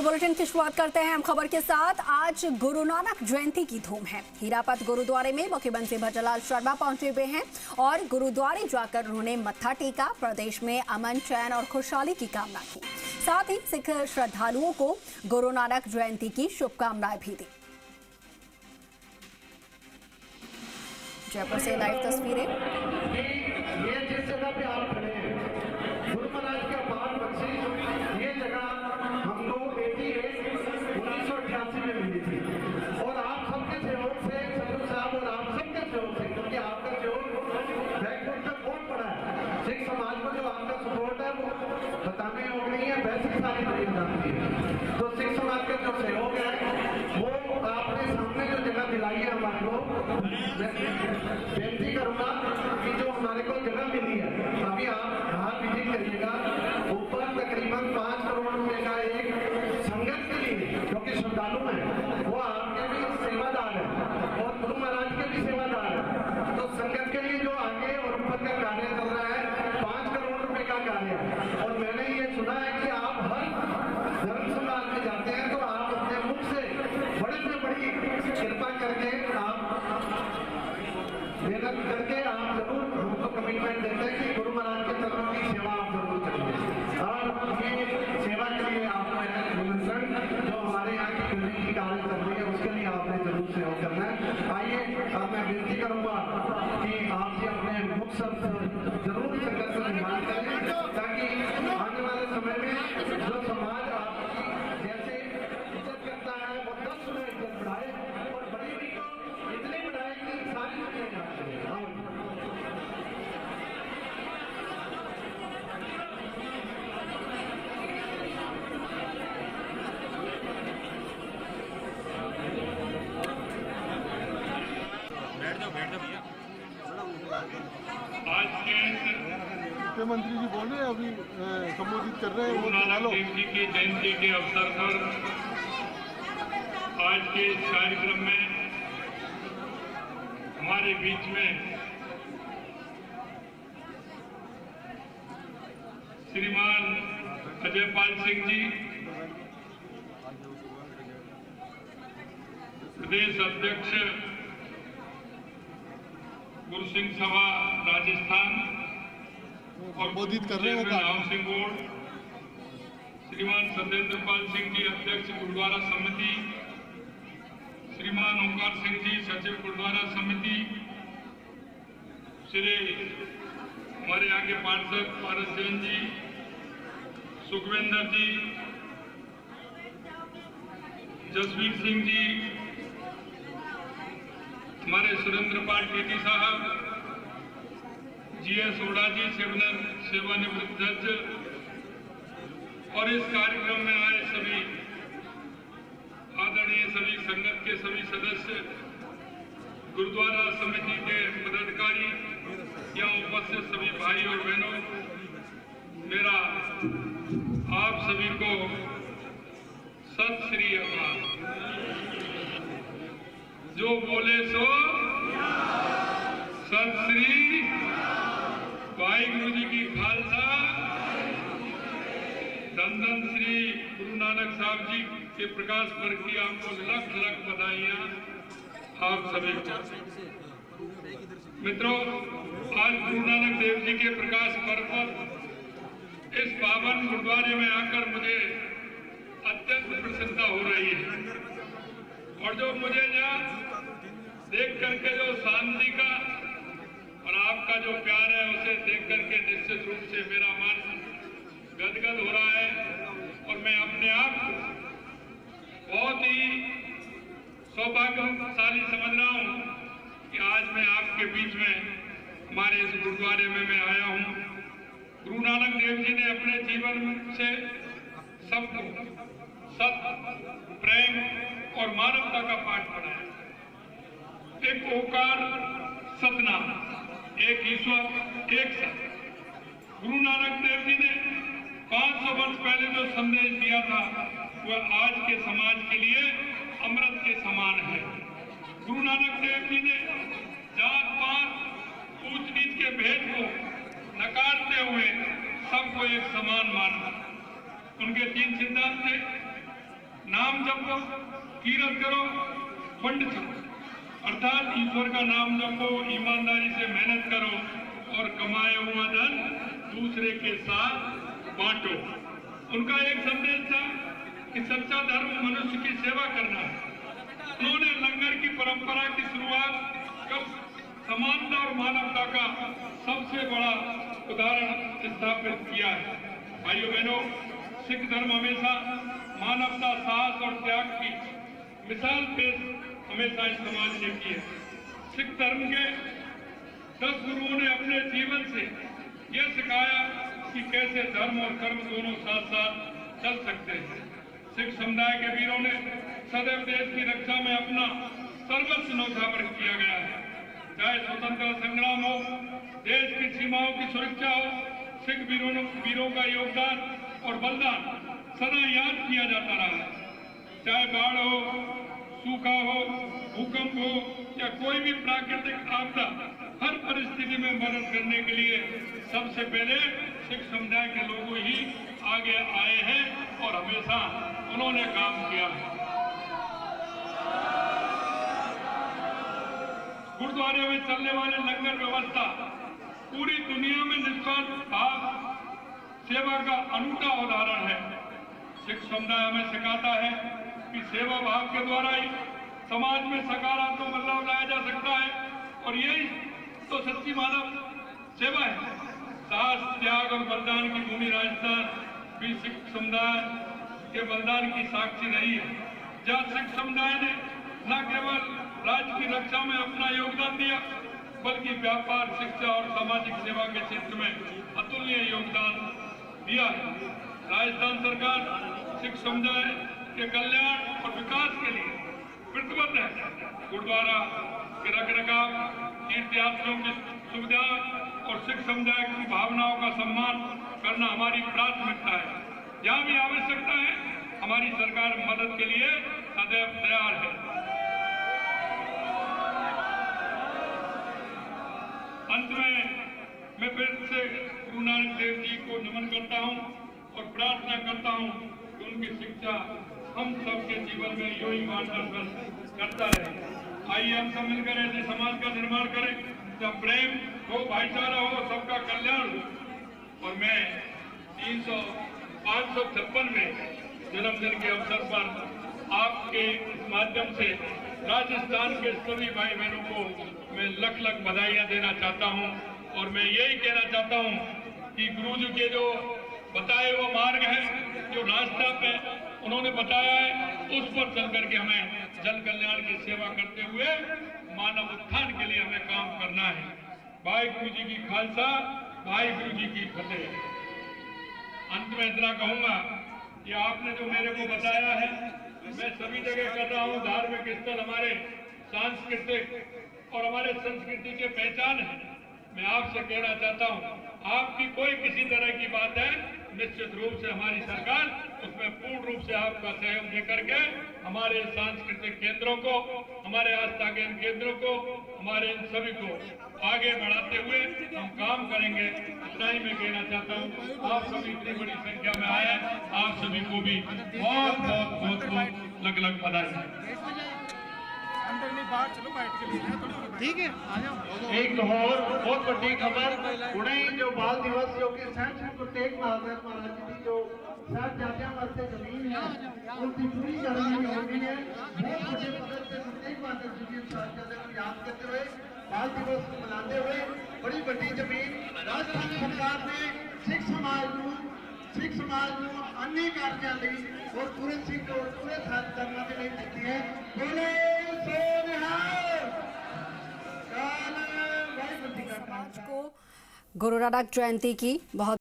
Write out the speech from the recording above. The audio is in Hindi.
बुलेटिन की शुरुआत करते हैं हम खबर के साथ। आज गुरु नानक जयंती की धूम है। हीरापत गुरुद्वारे में मुख्यमंत्री भजनलाल शर्मा पहुंचे हुए हैं और गुरुद्वारे जाकर उन्होंने मत्था टेका, प्रदेश में अमन, चैन और खुशहाली की कामना की। साथ ही सिख श्रद्धालुओं को गुरु नानक जयंती की शुभकामनाएं भी दी। जयपुर से लाइव तस्वीरें। ये जगह हमको 1988 में मिली थी और आप सबके सहयोग से, संधू साहब और आप सबके सहयोग से, क्योंकि आपका सहयोग बैकवर्ड तक बहुत बड़ा है। सिख समाज को जो आपका सपोर्ट है वो बताने योग नहीं है, वैसे सारी दुनिया जानती है। तो सिख समाज का जो सहयोग है वो आपने सामने जो जगह दिलाई है हमारे को, बेनती करूंगा कि जो हमारे को जगह मिली है अभी आप बाहर विजिट करिएगा। ऊपर तकरीबन 5 करोड़ रुपए का एक संगत के लिए, जो कि श्रद्धालु है, वो आपके भी सेवादार है और गुरु महाराज के भी सेवादार है। तो संगत के लिए जो आगे और ऊपर का कार्य चल रहा है 5 करोड़ रुपए का कार्य है। और मैंने ये सुना है कि आप हर धर्म समाज में जाते हैं तो आप अपने मुख से बड़े से बड़ी कृपा करके आप मेहनत करके आप जरूर हमको कमिटमेंट देते हैं कि गुरु महाराज के चरणों की सेवा आप जरूर करेंगे। और ये सेवा के लिए आपको निमंत्रण जो हमारे यहाँ की बिल्डिंग की कार्य कर रही है उसके लिए आपने जरूर सहयोग करना है। आइए अब मैं विनती करूंगा कि आप ये अपने मुख शब्द जरूर संगत से निर्माण करें ताकि आने वाले समय में जो समाज आपकी जैसे इज्जत करता है वो 10 गुना इज्जत बढ़ाए और बड़ी भी को इतनी बढ़ाए कि सारी दुनिया जानते हैं। मुख्यमंत्री जी बोले अभी संबोधित कर रहे हैं। गुरु नानक देव जी की जयंती के अवसर पर आज के इस कार्यक्रम में हमारे बीच में श्रीमान अजयपाल सिंह जी, प्रदेश अध्यक्ष गुरु सिंह सभा राजस्थान और संबोधित कर रहे हैं हाउसिंग बोर्ड, श्रीमान सत्येंद्र पाल सिंह जी, अध्यक्ष गुरुद्वारा समिति, श्रीमान ओंकार सिंह जी, सचिव गुरुद्वारा समिति, श्री हमारे यहाँ के पार्षद पारस जैन जी, सुखविंदर जी, जसवीर सिंह जी, हमारे सुरेंद्र पाल टीटी साहब, जीएस ओड़ा जी, सेवानिवृत्त जज, और इस कार्यक्रम में आए सभी आदरणीय सभी संगत के सभी सदस्य, गुरुद्वारा समिति के पदाधिकारी, यहाँ उपस्थित सभी भाई और बहनों, मेरा आप सभी को सत श्री अकाल। जो बोले सो सत श्री वाहिगुरु जी की खालसा। धन धन श्री गुरु नानक साहब जी के प्रकाश पर्व की आपको लख लख बधाइयां आप सभी को। मित्रों, आज गुरु नानक देव जी के प्रकाश पर्व पर इस पावन गुरुद्वारे में आकर मुझे अत्यंत प्रसन्नता हो रही है और जो मुझे यहाँ देख करके जो शांति का और आपका जो प्यार है उसे देख करके निश्चित रूप से मेरा मन गदगद हो रहा है और मैं अपने आप को बहुत ही सौभाग्यशाली समझ रहा हूँ कि आज मैं आपके बीच में हमारे इस गुरुद्वारे में मैं आया हूँ। गुरु नानक देव जी ने अपने जीवन से सबको सत्य, प्रेम और मानवता का पाठ पढ़ाया। एक ओकार सतनाम, एक ईश्वर, एक सत्य। गुरु नानक देव जी ने 500 वर्ष पहले जो संदेश दिया था वह आज के समाज के लिए अमृत के समान है। गुरु नानक देव जी ने जात पात, ऊंच नीच के भेद को नकारते हुए सबको एक समान माना। उनके 3 सिद्धांत थे, जपो, कीरत करो, फंड छपो, अर्थात ईश्वर का नाम जपो, ईमानदारी से मेहनत करो और कमाया हुआ धन दूसरे के साथ बांटो। उनका एक संदेश था कि सच्चा धर्म मनुष्य की सेवा करना है। उन्होंने लंगर की परंपरा की शुरुआत कर समानता और मानवता का सबसे बड़ा उदाहरण स्थापित किया है। भाइयों बहनों, सिख धर्म हमेशा मानवता, साहस और त्याग की मिसाल पेश हमेशा इस समाज ने की है। सिख धर्म के 10 गुरुओं ने अपने जीवन से यह सिखाया कि कैसे धर्म और कर्म दोनों साथ साथ चल सकते हैं। सिख समुदाय के वीरों ने सदैव देश की रक्षा में अपना सर्वस्व न्यौछावर किया गया है। चाहे स्वतंत्रता संग्राम हो, देश की सीमाओं की सुरक्षा हो, सिख वीरों का योगदान और बलिदान सदा याद किया जाता रहा है। चाहे बाढ़ हो, सूखा हो, भूकंप हो या कोई भी प्राकृतिक आपदा, हर परिस्थिति में मदद करने के लिए सबसे पहले सिख समुदाय के लोग ही आगे आए हैं और हमेशा उन्होंने काम किया है। गुरुद्वारे में चलने वाले लंगर व्यवस्था पूरी दुनिया में निस्वार्थ भाव सेवा का अनूठा उदाहरण है। सिख समुदाय हमें सिखाता है कि सेवा भाव के द्वारा ही समाज में सकारात्मक बदलाव लाया जा सकता है और यही तो सच्ची मानव सेवा है। साहस, त्याग और बलिदान की भूमि राजस्थान भी सिख समुदाय के बलिदान की साक्षी रही है, जहाँ सिख समुदाय ने न केवल राज्य की रक्षा में अपना योगदान दिया, बल्कि व्यापार, शिक्षा और सामाजिक सेवा के क्षेत्र में अतुलनीय योगदान दिया है। राजस्थान सरकार सिख समुदाय के कल्याण और विकास के लिए प्रतिबद्ध है। गुरुद्वारा के रखरखाव, तीर्थयात्रियों की सुविधा और सिख समुदाय की भावनाओं का सम्मान करना हमारी प्राथमिकता है। जहाँ भी आवश्यकता है, हमारी सरकार मदद के लिए सदैव तैयार है। अंत में मैं फिर से गुरु नानक देव जी को नमन करता हूँ और प्रार्थना करता हूँ कि उनकी शिक्षा हम सबके जीवन में यूं ही मार्गदर्शन करता रहे। आइए हम सब मिलकर ऐसे समाज का निर्माण करें जब प्रेम हो, भाईचारा हो, सबका कल्याण हो। और मैं 556 में जन्मदिन के अवसर पर आपके इस माध्यम से राजस्थान के सभी भाई बहनों को मैं लख लख बधाइयां देना चाहता हूं और मैं यही कहना चाहता हूं कि गुरु जी के जो बताए हुआ मार्ग है, जो रास्ता पे उन्होंने बताया है, उस पर चल करके हमें जन कल्याण की सेवा करते हुए मानव उत्थान के लिए हमें काम करना है। भाई गुरु जी की खालसा, भाई गुरु जी की फतेह। अंत में इतना कहूंगा कि आपने जो मेरे को बताया है, मैं सभी जगह कर रहा हूँ। धार्मिक स्थल हमारे सांस्कृतिक और हमारे संस्कृति के पहचान है। मैं आपसे कहना चाहता हूँ, आपकी कोई किसी तरह की बात है, निश्चित रूप से हमारी सरकार उसमें पूर्ण रूप से आपका सहयोग देकर के हमारे सांस्कृतिक केंद्रों को, हमारे आस्था के इन केंद्रों को, हमारे इन सभी को आगे बढ़ाते हुए हम काम करेंगे। इतना ही मैं कहना चाहता हूँ। आप सभी इतनी बड़ी संख्या में आए, आप सभी को भी बहुत बहुत बहुत बहुत लग लग बधाई। ठीक है, आ जाओ। एक और बहुत बड़ी खबर, पुणे जो बाल दिवस जो कि सैनिक गुरु तेग बहादुर महाराज जी की जो साहिबजादियों वास्ते जमीन है, उनकी पूरी जमीन हो गई है। बहुत बड़े पदर से गुरु तेग बहादुर जी के साहिबजादे को याद करते हुए, बाल दिवस मनाते हुए बड़ी बड़ी जमीन राजस्थान सरकार ने सिख समाज को अन्य कार्यों लिए और पूरे सिख और पूरे धर्म के लिए देती है। बोले को गुरु नानक जयंती की बहुत